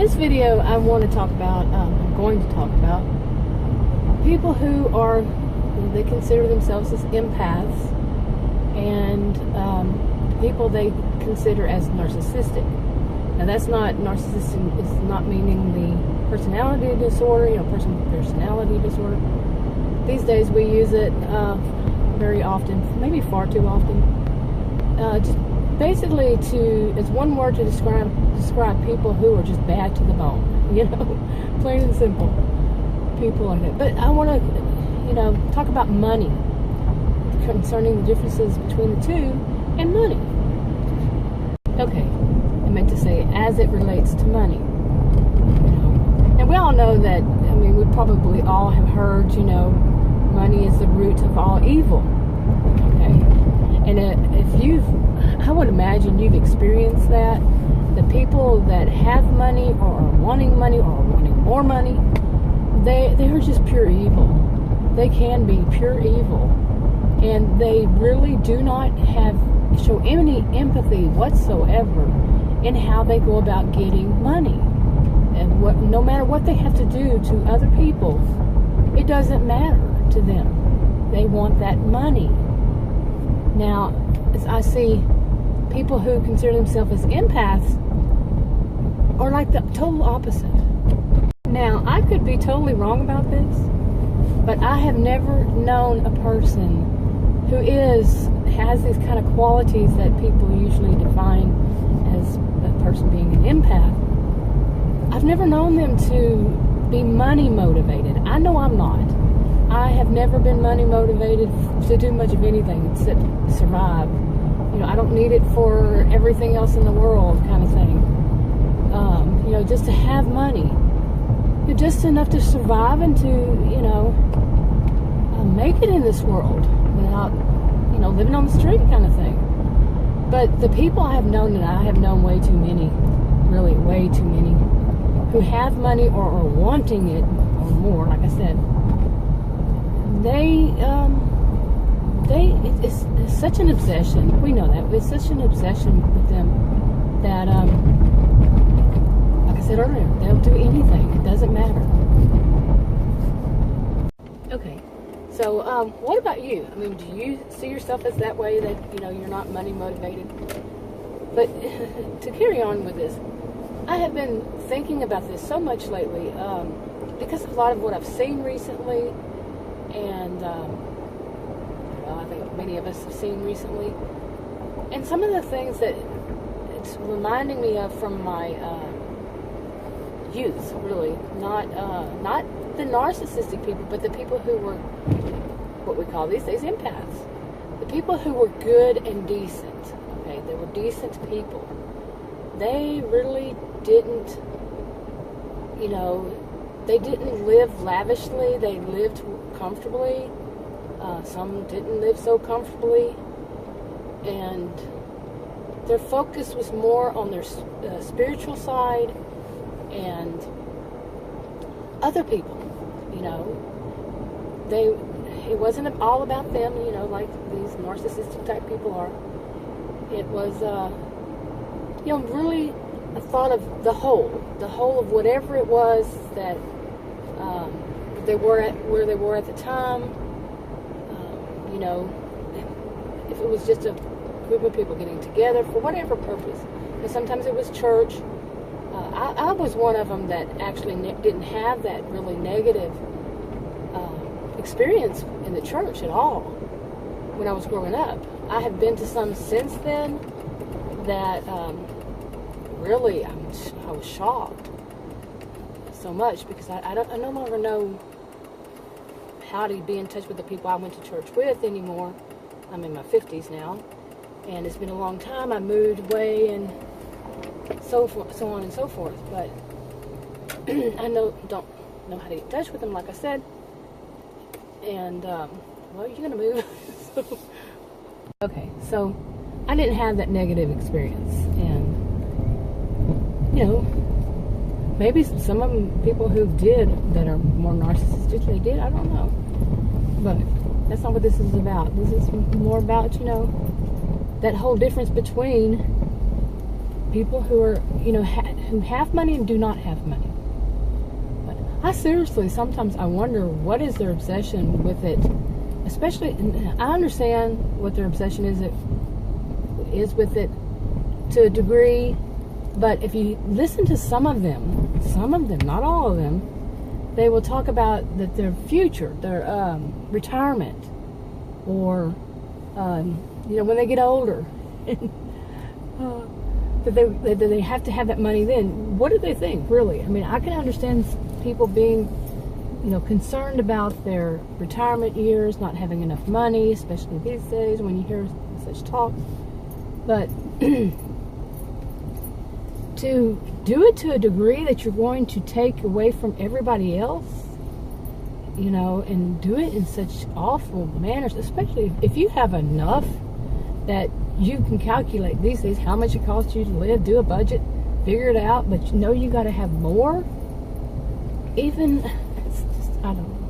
this video, I want to talk about, I'm going to talk about people who are, they consider themselves as empaths, and people they consider as narcissistic. Now that's not, narcissistic is not meaning the personality disorder, personality disorder. These days we use it very often, maybe far too often. Just basically it's one word to describe people who are just bad to the bone, plain and simple. People like that. But I want to, talk about money, concerning the differences between the two, and money. Okay, I meant to say as it relates to money. And we all know that, we probably all have heard, money is the root of all evil. Okay? And I would imagine you've experienced that. The people that have money or are wanting money or are wanting more money, they are just pure evil. They can be pure evil. And they really do not show any empathy whatsoever in how they go about getting money. And no matter what they have to do to other people, it doesn't matter to them. They want that money. Now, as I see people who consider themselves as empaths are like the total opposite. Now, I could be totally wrong about this, but I have never known a person who has these kind of qualities that people usually define as a person being an empath. I've never known them to be money motivated. I know I'm not. I have never been money motivated to do much of anything except survive. I don't need it for everything else in the world, kind of thing. Just to have money, just enough to survive and to, make it in this world without, living on the street, kind of thing. But the people I have known, and I have known way too many, really way too many, who have money or are wanting it or more, like I said. It's such an obsession. We know that. It's such an obsession with them that, like I said earlier, they'll do anything. It doesn't matter. Okay. So, what about you? Do you see yourself as that way, that, you're not money motivated? But to carry on with this, I have been thinking about this so much lately, because of a lot of what I've seen recently, and I think many of us have seen recently, and some of the things that it's reminding me of from my youth, really, not the narcissistic people, but the people who were what we call these days empaths, the people who were good and decent. Okay, they were decent people. They really didn't, they didn't live lavishly. They lived comfortably. Some didn't live so comfortably. And their focus was more on their spiritual side and other people, It wasn't all about them, like these narcissistic type people are. It was, really a thought of the whole of whatever it was that they were at, where they were at the time. If it was just a group of people getting together for whatever purpose. And sometimes it was church. I was one of them that actually didn't have that really negative experience in the church at all when I was growing up. I have been to some since then that really I was shocked so much, because I no longer know how to be in touch with the people I went to church with anymore. I'm in my 50s now, and it's been a long time. I moved away and so on and so forth, but I don't know how to get in touch with them, like I said. And well, you're gonna move. Okay, so I didn't have that negative experience, and maybe some of them, people who did, that are more narcissistic, they did, I don't know. But that's not what this is about. This is more about, that whole difference between people who are, who have money and do not have money. But I seriously, sometimes I wonder what is their obsession with it. Especially, I understand what their obsession is with it to a degree, but if you listen to some of them, not all of them, they will talk about that their future, their retirement, or when they get older, that they have to have that money then. What do they think, really? I mean, I can understand people being, concerned about their retirement years, not having enough money, especially these days when you hear such talk. But to do it to a degree that you're going to take away from everybody else, and do it in such awful manners, especially if you have enough that you can calculate these days how much it costs you to live, do a budget, figure it out, but you got to have more. Even, it's just, I don't know.